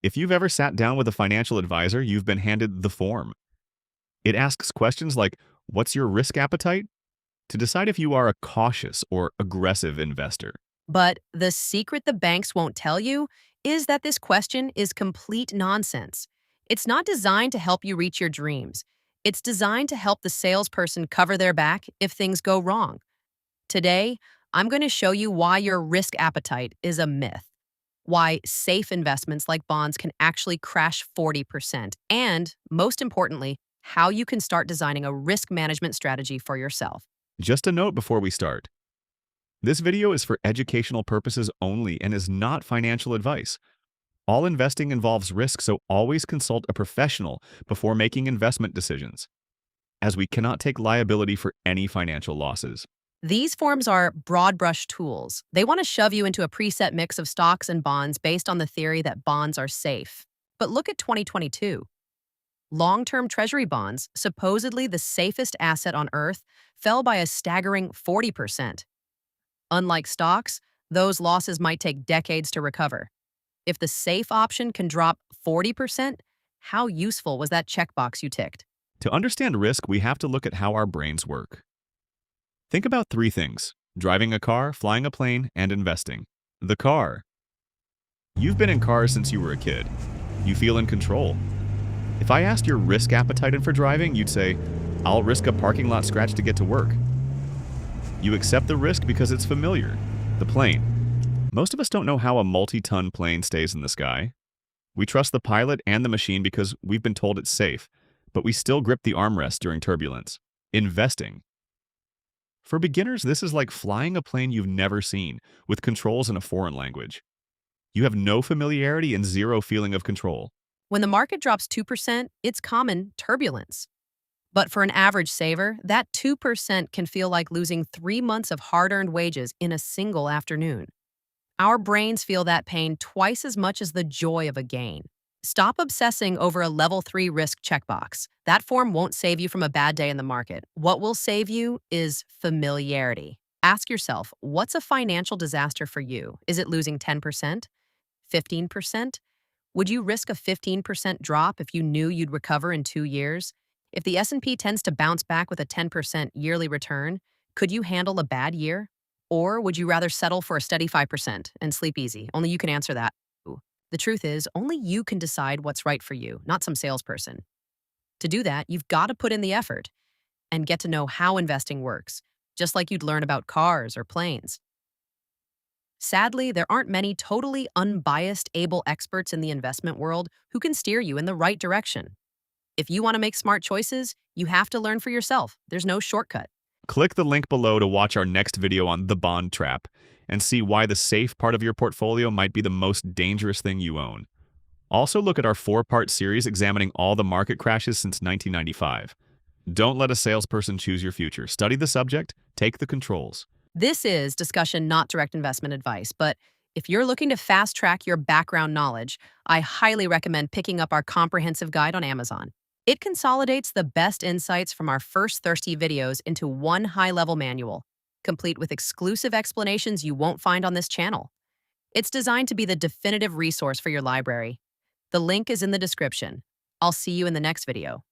If you've ever sat down with a financial advisor, you've been handed the form. It asks questions like, what's your risk appetite? To decide if you are a cautious or aggressive investor. But the secret the banks won't tell you is that this question is complete nonsense. It's not designed to help you reach your dreams. It's designed to help the salesperson cover their back if things go wrong. Today, I'm going to show you why your risk appetite is a myth, why safe investments like bonds can actually crash 40%, and most importantly, how you can start designing a risk management strategy for yourself. Just a note before we start. This video is for educational purposes only and is not financial advice. All investing involves risk, so always consult a professional before making investment decisions, as we cannot take liability for any financial losses. These forms are broad brush tools. They want to shove you into a preset mix of stocks and bonds based on the theory that bonds are safe. But look at 2022. Long-term treasury bonds, supposedly the safest asset on earth, fell by a staggering 40%. Unlike stocks, those losses might take decades to recover. If the safe option can drop 40%, how useful was that checkbox you ticked? To understand risk, we have to look at how our brains work. Think about three things: driving a car, flying a plane, and investing. The car. You've been in cars since you were a kid. You feel in control. If I asked your risk appetite for driving, you'd say, I'll risk a parking lot scratch to get to work. You accept the risk because it's familiar. The plane. Most of us don't know how a multi-ton plane stays in the sky. We trust the pilot and the machine because we've been told it's safe, but we still grip the armrest during turbulence. Investing. For beginners, this is like flying a plane you've never seen, with controls in a foreign language. You have no familiarity and zero feeling of control. When the market drops 2%, it's common turbulence. But for an average saver, that 2% can feel like losing 3 months of hard-earned wages in a single afternoon. Our brains feel that pain twice as much as the joy of a gain. Stop obsessing over a level 3 risk checkbox. That form won't save you from a bad day in the market. What will save you is familiarity. Ask yourself, what's a financial disaster for you? Is it losing 10%? 15%? Would you risk a 15% drop if you knew you'd recover in 2 years? If the S&P tends to bounce back with a 10% yearly return, could you handle a bad year? Or would you rather settle for a steady 5% and sleep easy? Only you can answer that. The truth is, only you can decide what's right for you, not some salesperson. To do that, you've got to put in the effort and get to know how investing works, just like you'd learn about cars or planes. Sadly, there aren't many totally unbiased, able experts in the investment world who can steer you in the right direction. If you want to make smart choices, you have to learn for yourself. There's no shortcut. Click the link below to watch our next video on the bond trap and see why the safe part of your portfolio might be the most dangerous thing you own. Also, look at our 4-part series examining all the market crashes since 1995. Don't let a salesperson choose your future. Study the subject, take the controls. This is discussion, not direct investment advice, but if you're looking to fast-track your background knowledge, I highly recommend picking up our comprehensive guide on Amazon. It consolidates the best insights from our first Thirsty videos into one high-level manual, complete with exclusive explanations you won't find on this channel. It's designed to be the definitive resource for your library. The link is in the description. I'll see you in the next video.